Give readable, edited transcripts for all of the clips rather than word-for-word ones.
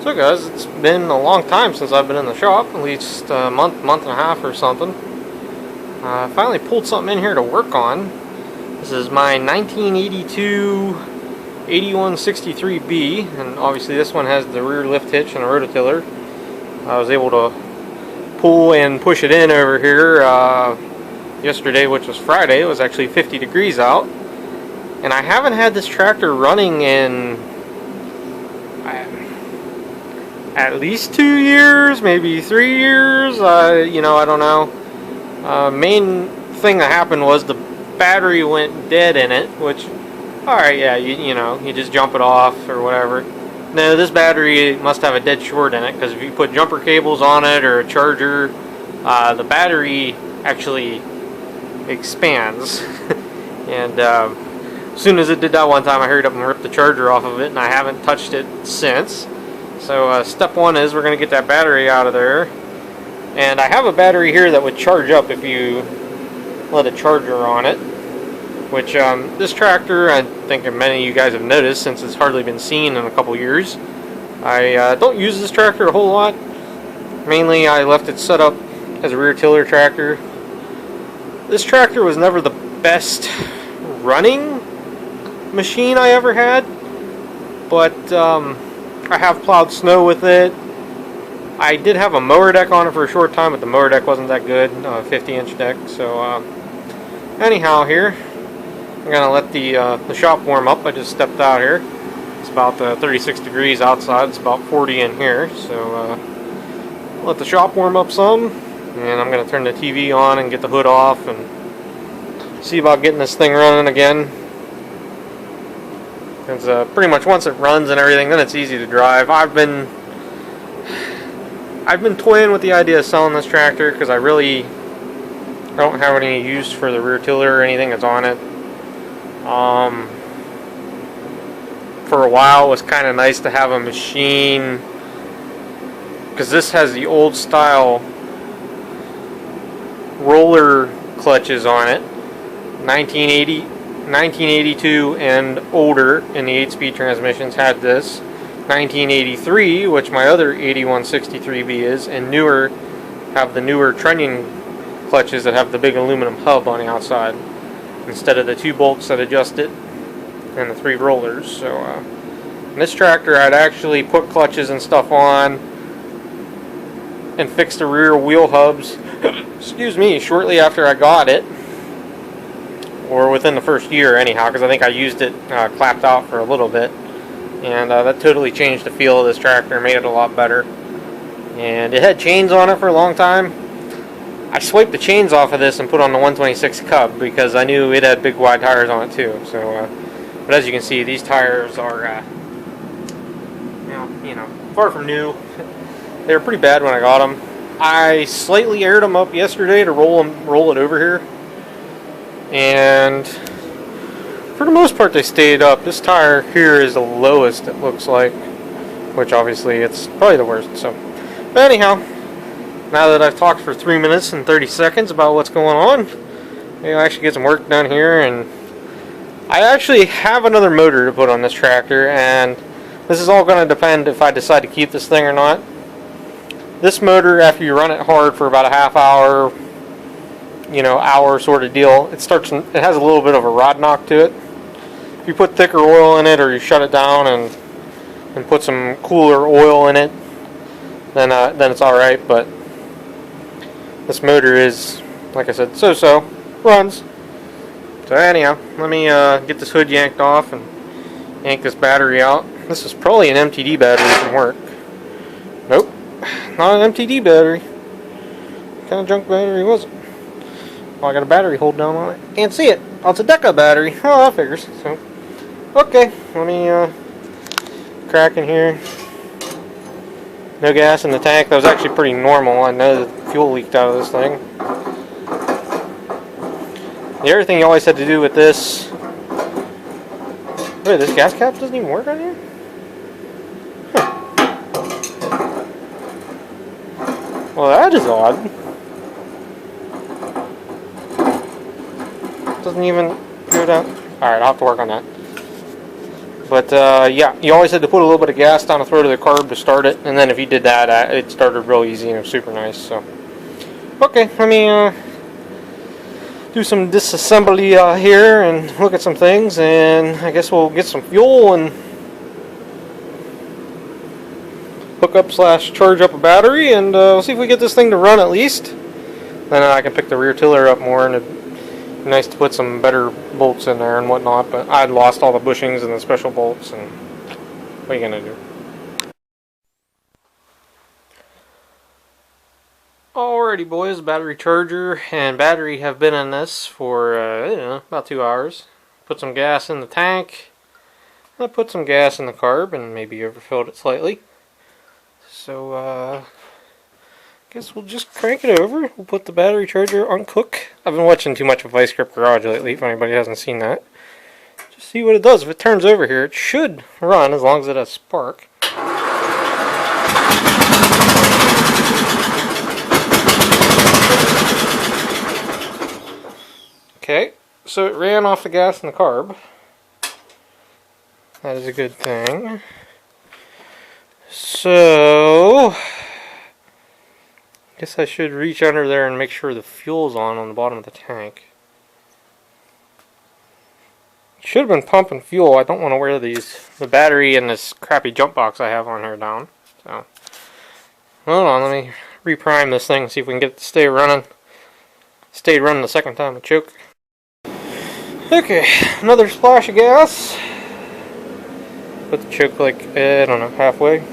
So guys, it's been a long time since I've been in the shop, at least a month and a half or something. I finally pulled something in here to work on. This is my 1982 8163B, and obviously this one has the rear lift hitch and a rototiller. I was able to pull and push it in over here yesterday, which was Friday. It was actually 50 degrees out. And I haven't had this tractor running in at least 2 years, maybe 3 years. I don't know. Main thing that happened was the battery went dead in it, which, alright, yeah, you just jump it off or whatever. No, this battery must have a dead short in it, because if you put jumper cables on it or a charger, the battery actually expands. And as soon as it did that one time, I hurried up and ripped the charger off of it, and I haven't touched it since. So step one is we're going to get that battery out of there. And I have a battery here that would charge up if you let a charger on it. Which this tractor, I think many of you guys have noticed since it's hardly been seen in a couple years. I don't use this tractor a whole lot. Mainly I left it set up as a rear tiller tractor. This tractor was never the best running machine I ever had. But I have plowed snow with it. I did have a mower deck on it for a short time, but the mower deck wasn't that good, 50-inch deck. So anyhow, here I'm gonna let the shop warm up. I just stepped out here. It's about 36 degrees outside. It's about 40 in here. So let the shop warm up some, and I'm gonna turn the TV on and get the hood off and see about getting this thing running again. Because pretty much once it runs and everything, then it's easy to drive. I've been toying with the idea of selling this tractor because I don't have any use for the rear tiller or anything that's on it. For a while, it was kind of nice to have a machine because this has the old style roller clutches on it, 1982 and older in the 8-speed transmissions had this. 1983, which my other 8163B is, and newer have the newer trunnion clutches that have the big aluminum hub on the outside instead of the 2 bolts that adjust it and the 3 rollers. So in this tractor I'd actually put clutches and stuff on and fix the rear wheel hubs excuse me, shortly after I got it, or within the first year anyhow, because I think I used it clapped out for a little bit. And that totally changed the feel of this tractor, made it a lot better. And it had chains on it for a long time. I swiped the chains off of this and put on the 126 Cub because I knew it had big wide tires on it too. So, but as you can see, these tires are, far from new. They were pretty bad when I got them. I slightly aired them up yesterday to roll it over here, and for the most part they stayed up. This tire here is the lowest, it looks like, which obviously it's probably the worst. So, but anyhow, now that I've talked for 3 minutes and 30 seconds about what's going on, maybe I'll actually get some work done here. And I actually have another motor to put on this tractor, and this is all going to depend if I decide to keep this thing or not. This motor, after you run it hard for about a half hour, hour sort of deal, it has a little bit of a rod knock to it. If you put thicker oil in it, or you shut it down and put some cooler oil in it, then it's alright. But this motor is, like I said, so runs. So anyhow, let me get this hood yanked off and yank this battery out. This is probably an MTD battery from work. Nope, not an MTD battery. What kind of junk battery was it? Well, I got a battery hold down on it. Can't see it. Oh, it's a Deca battery. Oh, that figures. So, okay, let me crack in here. No gas in the tank. That was actually pretty normal. I know the fuel leaked out of this thing. The other thing you always had to do with this... Wait, this gas cap doesn't even work on here? Huh. Well, that is odd. Doesn't even go down. Alright, I'll have to work on that. But yeah, you always had to put a little bit of gas down the throat of the carb to start it, and then if you did that, it started real easy and it was super nice. So, okay, let me do some disassembly here and look at some things, and I guess we'll get some fuel and hook up / charge up a battery, and we'll see if we get this thing to run at least. Then I can pick the rear tiller up more, and it'd be nice to put some better bolts in there and whatnot, but I'd lost all the bushings and the special bolts, and what are you gonna do? Alrighty boys, battery charger and battery have been in this for about 2 hours. Put some gas in the tank. I put some gas in the carb and maybe overfilled it slightly. So I guess we'll just crank it over. We'll put the battery charger on cook. I've been watching too much of Vice Grip Garage lately, if anybody hasn't seen that. Just see what it does. If it turns over here, it should run as long as it has spark. Okay, so it ran off the gas in the carb. That is a good thing. So, I guess I should reach under there and make sure the fuel's on the bottom of the tank. Should have been pumping fuel. I don't want to wear the battery and this crappy jump box I have on here down. So, hold on, let me reprime this thing and see if we can get it to stay running. Stayed running the second time with choke. Okay, another splash of gas. Put the choke like, I don't know, halfway.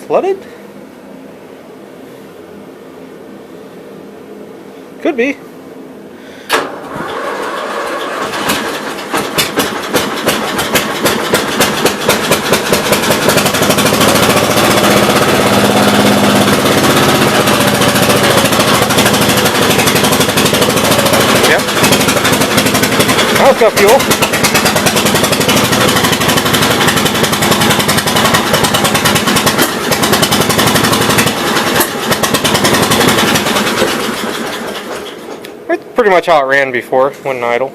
Flooded? Could be. Now it's got fuel. That's pretty much how it ran before, when idle.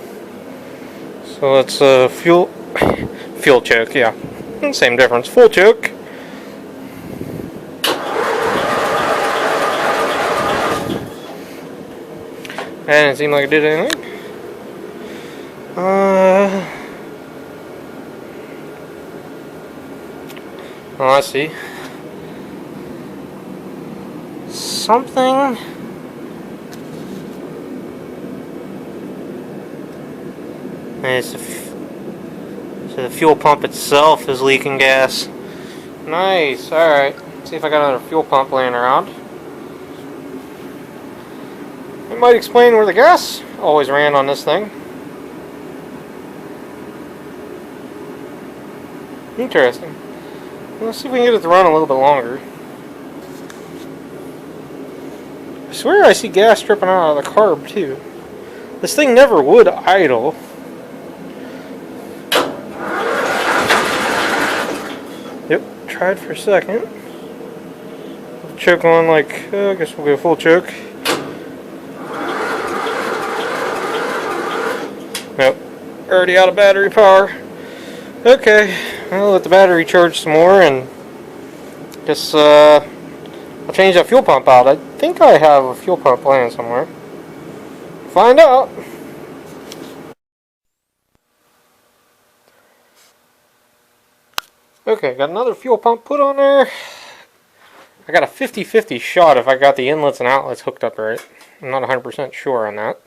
So let's fuel choke, yeah. Same difference, full choke. And it seemed like it did anything. Well, let's see. Something. And so the fuel pump itself is leaking gas. Nice. All right. See if I got another fuel pump laying around. It might explain where the gas always ran on this thing. Interesting. Let's see if we can get it to run a little bit longer. I swear I see gas dripping out of the carb too. This thing never would idle. Yep, tried for a second. Choke on like, I guess we'll go full choke. Nope, already out of battery power. Okay, I'll let the battery charge some more and just I'll change that fuel pump out. I think I have a fuel pump laying somewhere. Find out. Okay, got another fuel pump put on there. I got a 50-50 shot if I got the inlets and outlets hooked up right. I'm not 100% sure on that.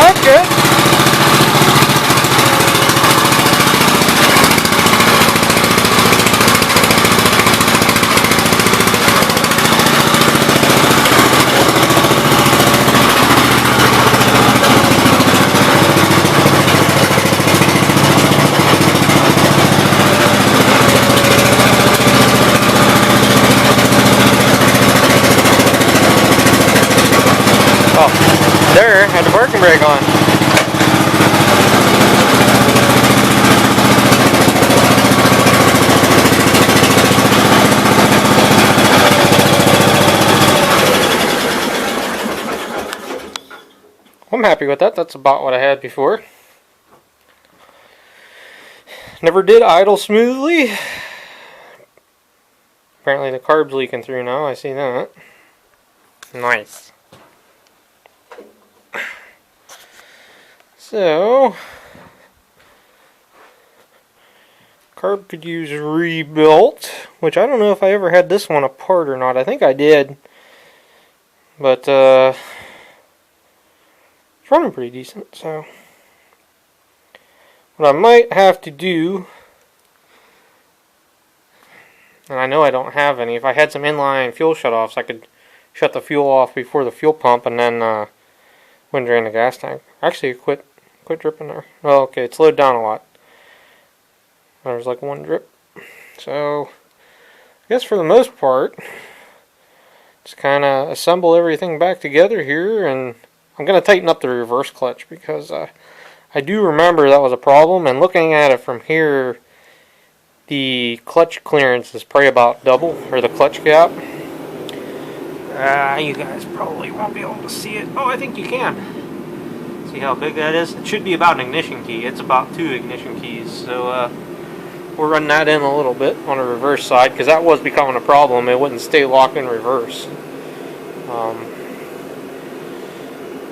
Okay. Oh, there, had the parking brake on. I'm happy with that. That's about what I had before. Never did idle smoothly. Apparently the carb's leaking through now. I see that. Nice. So, carb could use rebuilt, which I don't know if I ever had this one apart or not. I think I did. But, it's running pretty decent, so. What I might have to do, and I know I don't have any, if I had some inline fuel shutoffs, I could shut the fuel off before the fuel pump and then wouldn't drain the gas tank. Actually, quit dripping there. Well, okay, it slowed down a lot. There's like one drip. So, I guess for the most part, just kind of assemble everything back together here, and I'm going to tighten up the reverse clutch because I do remember that was a problem, and looking at it from here, the clutch clearance is probably about double, or the clutch gap. You guys probably won't be able to see it. Oh, I think you can. See how big that is? It should be about an ignition key. It's about 2 ignition keys. So we'll run that in a little bit on the reverse side, because that was becoming a problem. It wouldn't stay locked in reverse.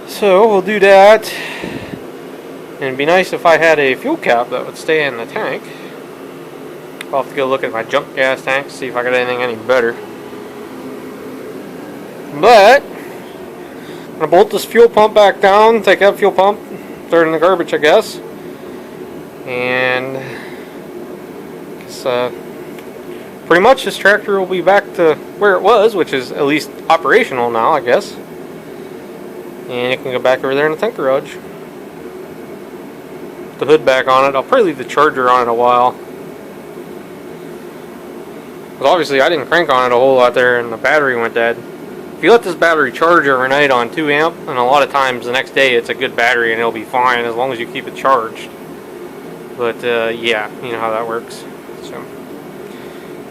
So we'll do that. And it'd be nice if I had a fuel cap that would stay in the tank. I'll have to go look at my junk gas tank, see if I got anything any better. But I'm going to bolt this fuel pump back down, take that fuel pump, throw it in the garbage, I guess. And pretty much this tractor will be back to where it was, which is at least operational now, I guess. And it can go back over there in the tank garage. Put the hood back on it. I'll probably leave the charger on it a while. Because obviously I didn't crank on it a whole lot there and the battery went dead. If you let this battery charge overnight on 2 amp, and a lot of times the next day it's a good battery and it'll be fine as long as you keep it charged. But yeah, you know how that works. So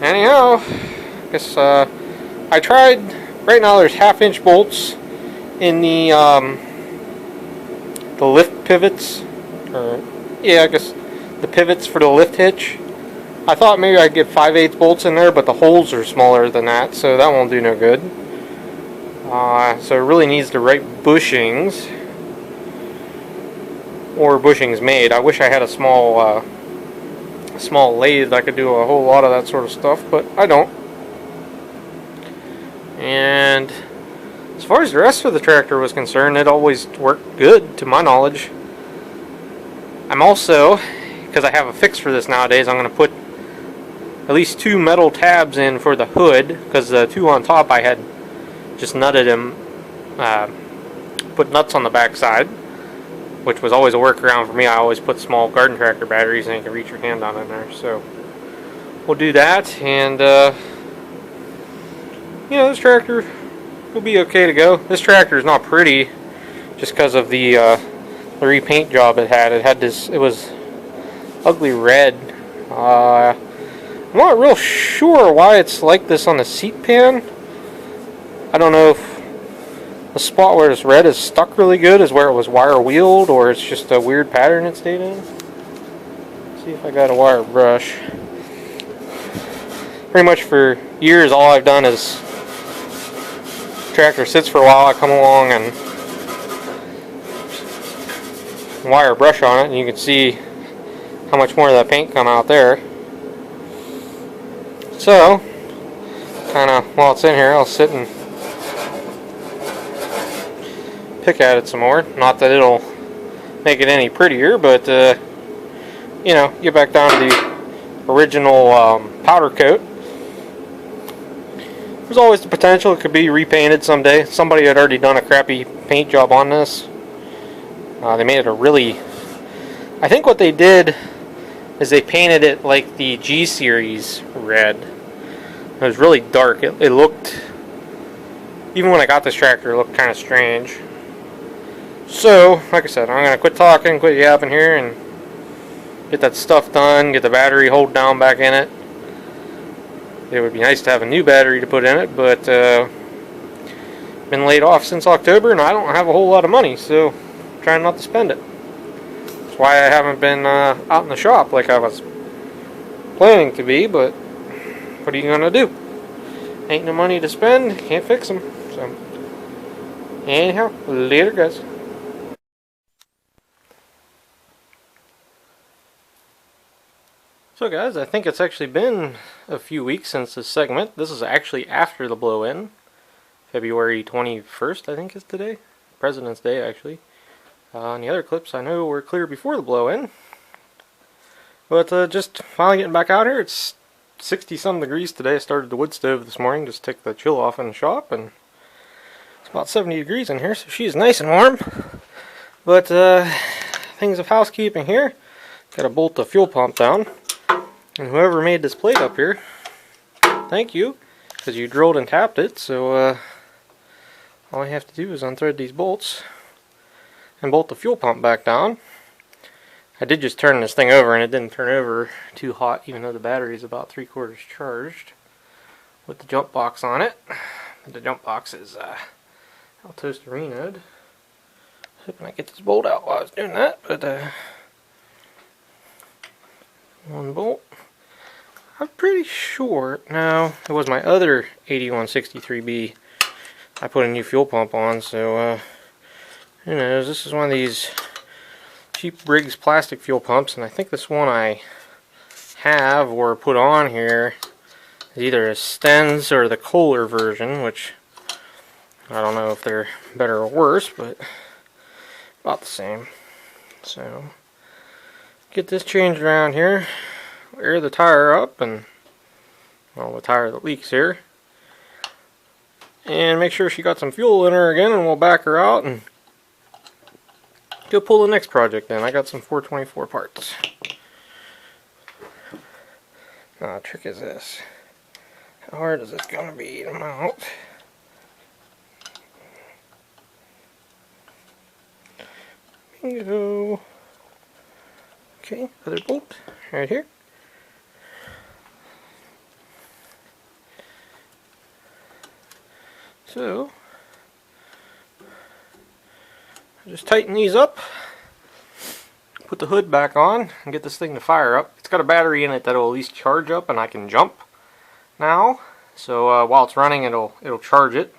anyhow, I guess I tried. Right now there's 1/2-inch bolts in the lift pivots, or yeah, I guess the pivots for the lift hitch. I thought maybe I'd get 5/8 bolts in there, but the holes are smaller than that, so that won't do no good. So it really needs the right bushings, or bushings made. I wish I had a small lathe that could do a whole lot of that sort of stuff, but I don't. And as far as the rest of the tractor was concerned, it always worked good, to my knowledge. I'm also, because I have a fix for this nowadays, I'm going to put at least 2 metal tabs in for the hood, because the 2 on top I had just nutted them, put nuts on the back side, which was always a workaround for me. I always put small garden tractor batteries and you can reach your hand on in there. So we'll do that, and you know, this tractor will be okay to go. This tractor is not pretty, just because of the repaint job it had. It was ugly red. I'm not real sure why it's like this on the seat pan. I don't know if the spot where it's red is stuck really good is where it was wire wheeled, or it's just a weird pattern it stayed in. Let's see if I got a wire brush. Pretty much for years all I've done is tractor sits for a while, I come along and wire brush on it, and you can see how much more of that paint come out there. So kind of while it's in here, I'll sit and pick at it some more. Not that it'll make it any prettier, but you know, get back down to the original powder coat. There's always the potential it could be repainted someday. Somebody had already done a crappy paint job on this. They made it a really... I think what they did is they painted it like the G Series red. It was really dark. It looked... Even when I got this tractor, it looked kind of strange. So, like I said, I'm going to quit talking, quit yapping here, and get that stuff done, get the battery hold down back in it. It would be nice to have a new battery to put in it, but been laid off since October and I don't have a whole lot of money, so I'm trying not to spend it. That's why I haven't been out in the shop like I was planning to be, but what are you going to do? Ain't no money to spend, can't fix them. So, anyhow, later guys. So guys, I think it's actually been a few weeks since this segment. This is actually after the blow-in. February 21st, I think is today. President's Day, actually. And the other clips I know were clear before the blow-in. But just finally getting back out here. It's 60-some degrees today. I started the wood stove this morning. Just took the chill off in the shop. And it's about 70 degrees in here, so she's nice and warm. But things of housekeeping here. Got to bolt the fuel pump down. And whoever made this plate up here, thank you, because you drilled and tapped it, so all I have to do is unthread these bolts and bolt the fuel pump back down. I did just turn this thing over and it didn't turn over too hot, even though the battery is about 3/4 charged with the jump box on it. The jump box is Altosta Reno'd. Hoping I get this bolt out while I was doing that, but one bolt. I'm pretty sure, no, it was my other 8163B I put a new fuel pump on, so who knows. This is one of these cheap Briggs plastic fuel pumps, and I think this one I have or put on here is either a Sten's or the Kohler version, which I don't know if they're better or worse, but about the same. So get this changed around here, air the tire up, and well, the tire that leaks here, and make sure she got some fuel in her again, and we'll back her out and go pull the next project in. I got some 424 parts. Now the trick is this: how hard is this going to be to mount? Bingo. Okay, other bolt right here. So, just tighten these up, put the hood back on, and get this thing to fire up. It's got a battery in it that will at least charge up, and I can jump now. So while it's running, it'll charge it.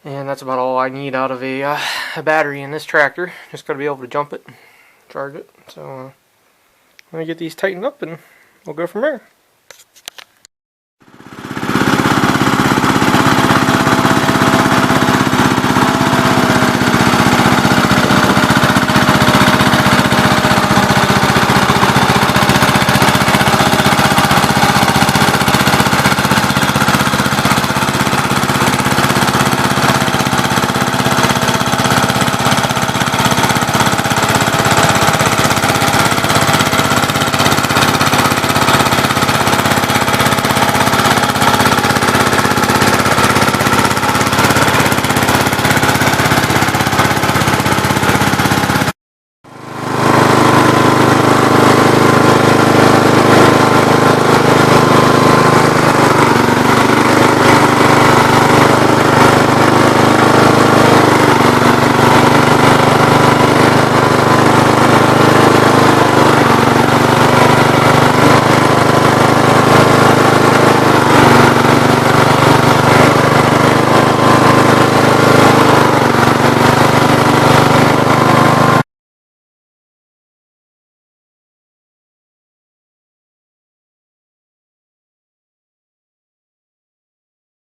And that's about all I need out of a battery in this tractor. Just got to be able to jump it, charge it. So let me get these tightened up, and we'll go from there.